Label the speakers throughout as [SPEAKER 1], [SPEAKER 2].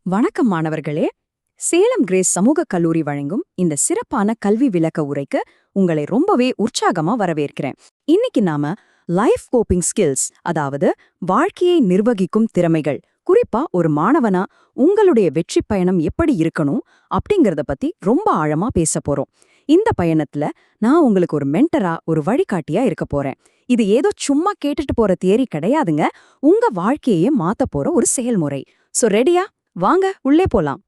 [SPEAKER 1] வணக்கம் மாணவர்களே. சேலம் கிரேஸ் சமூக கல்லூரி வழங்கும் இந்த சிறப்பான கல்வி விளக்க உரைக்கு உங்களை ரொம்பவே உற்சாகமா வரவேற்கிறேன். இன்னைக்கு நாம லைஃப் கோப்பிங் ஸ்கில்ஸ், அதாவது வாழ்க்கையை நிர்வகிக்கும் திறமைகள், குறிப்பா ஒரு மாணவனா உங்களுடைய வெற்றி பயணம் எப்படி இருக்கணும் அப்படிங்கறத பத்தி ரொம்ப ஆழமா பேச போறோம். இந்த பயணத்துல நான் உங்களுக்கு ஒரு மென்டரா, ஒரு வழிகாட்டியா இருக்க போறேன். இது ஏதோ சும்மா கேட்டுட்டு போற தியரி கிடையாதுங்க. உங்க வாழ்க்கையே மாத்த போற ஒரு செயல்முறை. சோ ரெடியா? வாங்க உள்ளே போலாம்.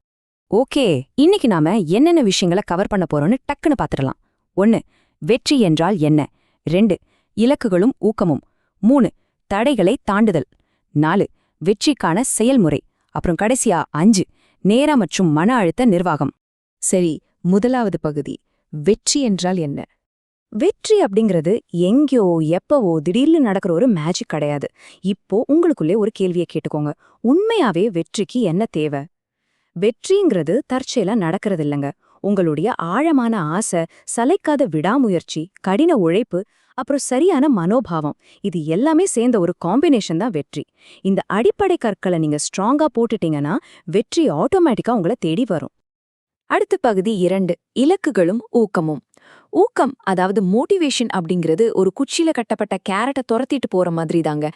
[SPEAKER 1] ஓகே, இன்னைக்கு நாம என்னென்ன விஷயங்களை கவர் பண்ண போறோம்னு டக்குன்னு பாத்துடலாம். 1. வெற்றி என்றால் என்ன? 2. இலக்குகளும் ஊக்கமும். 3. தடைகளை தாண்டுதல். 4. வெற்றிக்கான செயல்முறை. அப்புறம் கடைசியா 5. நேர மற்றும் மன அழுத்த நிர்வாகம். சரி, முதலாவது பகுதி, வெற்றி என்றால் என்ன? வெற்றி அப்படிங்கிறது எங்கேயோ எப்பவோ திடீர்னு நடக்கிற ஒரு மேஜிக் கிடையாது. இப்போ உங்களுக்குள்ளே ஒரு கேள்வியை கேட்டுக்கோங்க. உண்மையாவே வெற்றிக்கு என்ன தேவை? வெற்றிங்கிறது தற்செயலா நடக்கிறது இல்லைங்க. உங்களுடைய ஆழமான ஆசை, சளைக்காத விடாமுயற்சி, கடின உழைப்பு, அப்புறம் சரியான மனோபாவம், இது எல்லாமே சேர்ந்த ஒரு காம்பினேஷன் தான் வெற்றி. இந்த அடிப்படை கற்களை நீங்க ஸ்ட்ராங்கா போட்டுட்டீங்கன்னா வெற்றி ஆட்டோமேட்டிக்கா உங்களை தேடி வரும். அடுத்த பகுதி 2, இலக்குகளும் ஊக்கமும். ஊக்கம், அதாவது மோட்டிவேஷன் அப்படிங்கிறது ஒரு குச்சியில கட்டப்பட்ட கேரட்டை துரத்திட்டு போற மாதிரி தாங்க.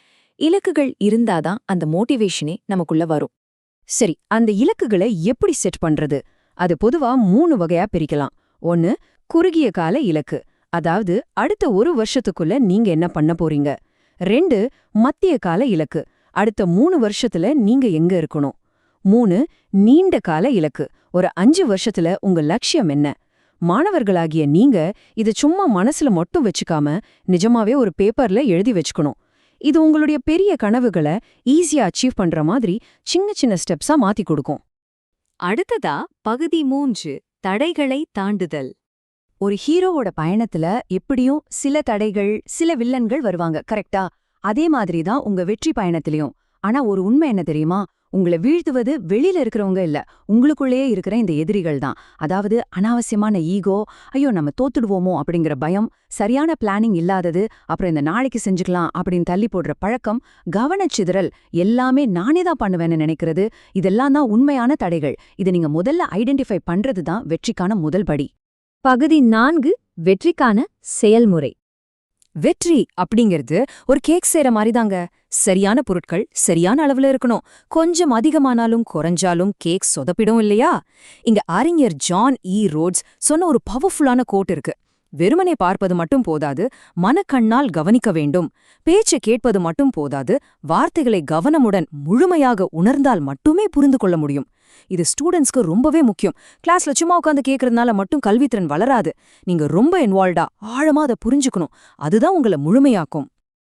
[SPEAKER 1] இலக்குகள் இருந்தாதான் அந்த மோட்டிவேஷனே நமக்குள்ள வரும். சரி, அந்த இலக்குகளை எப்படி செட் பண்றது? அது பொதுவா 3 வகையா பிரிக்கலாம். 1. குறுகிய கால இலக்கு, அதாவது அடுத்த 1 வருஷத்துக்குள்ள நீங்க என்ன பண்ண போறீங்க. 2. மத்திய கால இலக்கு, அடுத்த 3 வருஷத்துல நீங்க எங்க இருக்கணும். 3. நீண்ட கால இலக்கு, ஒரு 5 வருஷத்துல உங்க லட்சியம் என்ன. மாணவர்களாகிய நீங்க இது சும்மா மனசுல மட்டும் வச்சுக்காம நிஜமாவே ஒரு பேப்பர்ல எழுதி வச்சுக்கணும். இது உங்களுடைய பெரிய கனவுகளை ஈஸியா அச்சீவ் பண்ற மாதிரி சின்ன சின்ன ஸ்டெப்ஸா மாத்தி கொடுக்கும். அடுத்ததா பகுதி 3, தடைகளை தாண்டுதல். ஒரு ஹீரோவோட பயணத்துல எப்படியும் சில தடைகள், சில வில்லன்கள் வருவாங்க, கரெக்டா? அதே மாதிரி தான் உங்க வெற்றி பயணத்திலையும். ஆனா ஒரு உண்மை என்ன தெரியுமா? உங்களை வீழ்த்துவது வெளியில இருக்கிறவங்க இல்ல, உங்களுக்குள்ளேயே இருக்கிற இந்த எதிரிகள் தான். அதாவது அனாவசியமான ஈகோ, ஐயோ நம்ம தோத்துடுவோமோ அப்படிங்கிற பயம், சரியான பிளானிங் இல்லாதது, அப்புறம் இந்த நாளைக்கு செஞ்சுக்கலாம் அப்படின்னு தள்ளி போடுற பழக்கம், கவனச்சிதறல், எல்லாமே நானே தான் பண்ணுவேன்னு நினைக்கிறது, இதெல்லாம் தான் உண்மையான தடைகள். இதை நீங்க முதல்ல ஐடென்டிஃபை பண்றது தான் வெற்றிக்கான முதல் படி. பகுதி 4, வெற்றிக்கான செயல்முறை. வெற்றி அப்படிங்கிறது ஒரு கேக் செய்யற மாதிரி தாங்க. சரியான பொருட்கள் சரியான அளவுல இருக்கணும். கொஞ்சம் அதிகமானாலும் குறைஞ்சாலும் கேக் சொதப்பிடும் இல்லையா? இங்க அறிஞர் ஜான் ரோட்ஸ் சொன்ன ஒரு பவர்ஃபுல்லான கோட் இருக்கு. வெறுமனே பார்ப்பது மட்டும் போதாது, மனக்கண்ணால் கவனிக்க வேண்டும். பேச்சை கேட்பது மட்டும் போதாது, வார்த்தைகளை கவனமுடன் முழுமையாக உணர்ந்தால் மட்டுமே புரிந்து கொள்ள முடியும். இது ஸ்டூடெண்ட்ஸ்க்கு ரொம்பவே முக்கியம். கிளாஸ்ல சும்மா உட்காந்து கேட்கறதுனால மட்டும் கல்வித்திறன் வளராது. நீங்க ரொம்ப இன்வால்வ்டா ஆழமா அதை புரிஞ்சுக்கணும். அதுதான் உங்களை முழுமையாக்கும்.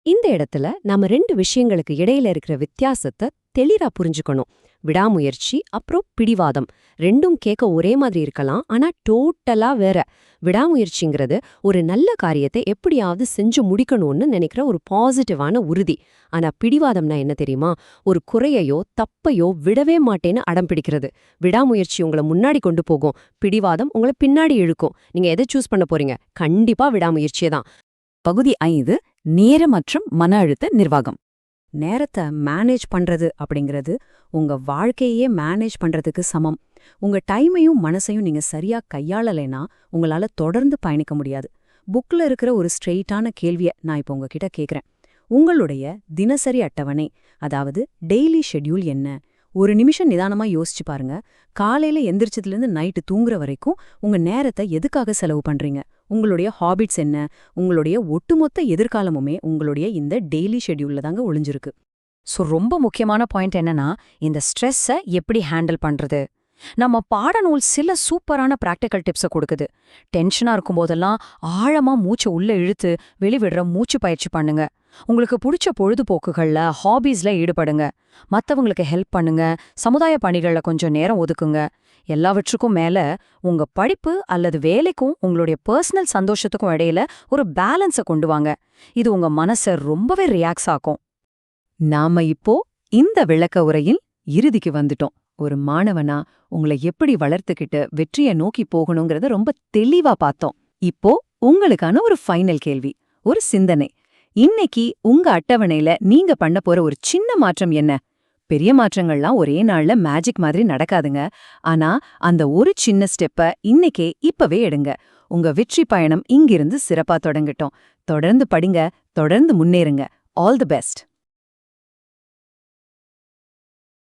[SPEAKER 1] இந்த இடத்துல நாம 2 விஷயங்களுக்கு இடையில இருக்கிற வித்தியாசத்தை தெளிவா புரிஞ்சுக்கணும். விடாமுயற்சி அப்புறம் பிடிவாதம், ரெண்டும் கேட்க ஒரே மாதிரி இருக்கலாம், ஆனா டோட்டலா வேற. விடாமுயற்சிங்கிறது ஒரு நல்ல காரியத்தை எப்படியாவது செஞ்சு முடிக்கணும்னு நினைக்கிற ஒரு பாசிட்டிவான உறுதி. ஆனா பிடிவாதம்னா என்ன தெரியுமா? ஒரு குறையையோ தப்பையோ விடவே மாட்டேன்னு அடம் பிடிக்கிறது. விடாமுயற்சி உங்களை முன்னாடி கொண்டு போகும், பிடிவாதம் உங்களை பின்னாடி இழுக்கும். நீங்க எதை சூஸ் பண்ண போறீங்க? கண்டிப்பா விடாமுயற்சியே தான். பகுதி 5, நேர மற்றும் மன அழுத்த நிர்வாகம். நேரத்தை மேனேஜ் பண்றது அப்படிங்கிறது உங்க வாழ்க்கையே மேனேஜ் பண்றதுக்கு சமம். உங்க டைமையும் மனசையும் நீங்க சரியா கையாளலைனா உங்களால தொடர்ந்து பயணிக்க முடியாது. புக்ல இருக்கிற ஒரு ஸ்ட்ரெயிட்டான கேள்வியை நான் இப்போ உங்ககிட்ட கேட்குறேன். உங்களுடைய தினசரி அட்டவணை, அதாவது டெய்லி ஷெட்யூல் என்ன? ஒரு நிமிஷம் நிதானமா யோசிச்சு பாருங்க. காலையில எந்திரிச்சதுலேருந்து நைட்டு தூங்குற வரைக்கும் உங்க நேரத்தை எதுக்காக செலவு பண்றீங்க? உங்களுடைய ஹாபிட்ஸ் என்ன? உங்களுடைய ஒட்டுமொத்த எதிர்காலமுமே உங்களுடைய இந்த டெய்லி ஷெட்யூல்ல தாங்க ஒளிஞ்சிருக்கு. ஸோ ரொம்ப முக்கியமான பாயிண்ட் என்னன்னா, இந்த ஸ்ட்ரெஸ்ஸை எப்படி ஹேண்டில் பண்றது. நம்ம பாடநூல் சில சூப்பரான பிராக்டிக்கல் டிப்ஸை கொடுக்குது. டென்ஷனா இருக்கும்போதெல்லாம் ஆழமா மூச்சை உள்ள இழுத்து வெளிவிடுற மூச்சு பயிற்சி பண்ணுங்க. உங்களுக்கு பிடிச்ச பொழுதுபோக்குகள்ல, ஹாபீஸ்ல ஈடுபடுங்க. மத்தவங்களுக்கு ஹெல்ப் பண்ணுங்க. சமுதாய பணிகள்ல கொஞ்சம் நேரம் ஒதுக்குங்க. எல்லாவற்றுக்கும் மேல உங்க படிப்பு அல்லது வேலைக்கும் உங்களுடைய பர்சனல் சந்தோஷத்துக்கும் இடையில ஒரு பேலன்ஸை கொண்டு வாங்க. இது உங்க மனசை ரொம்பவே ரிலாக்ஸ் ஆக்கும். நாம இப்போ இந்த விளக்க உரையில் இறுதிக்கு வந்துட்டோம். ஒரு மாணவனா உங்களை எப்படி வளர்த்துக்கிட்டு வெற்றியை நோக்கி போகணுங்கிறத ரொம்ப தெளிவா பார்த்தோம். இப்போ உங்களுக்கான ஒரு ஃபைனல் கேள்வி, ஒரு சிந்தனை. இன்னைக்கு உங்க அட்டவணையில நீங்க பண்ண போற ஒரு சின்ன மாற்றம் என்ன? பெரிய மாற்றங்கள்லாம் ஒரே நாள்ல மேஜிக் மாதிரி நடக்காதுங்க. ஆனா அந்த ஒரு சின்ன ஸ்டெப்ப இன்னைக்கே இப்பவே எடுங்க. உங்க வெற்றி பயணம் இங்கிருந்து சிறப்பா தொடங்கட்டும். தொடர்ந்து படிங்க, தொடர்ந்து முன்னேறுங்க. All the best.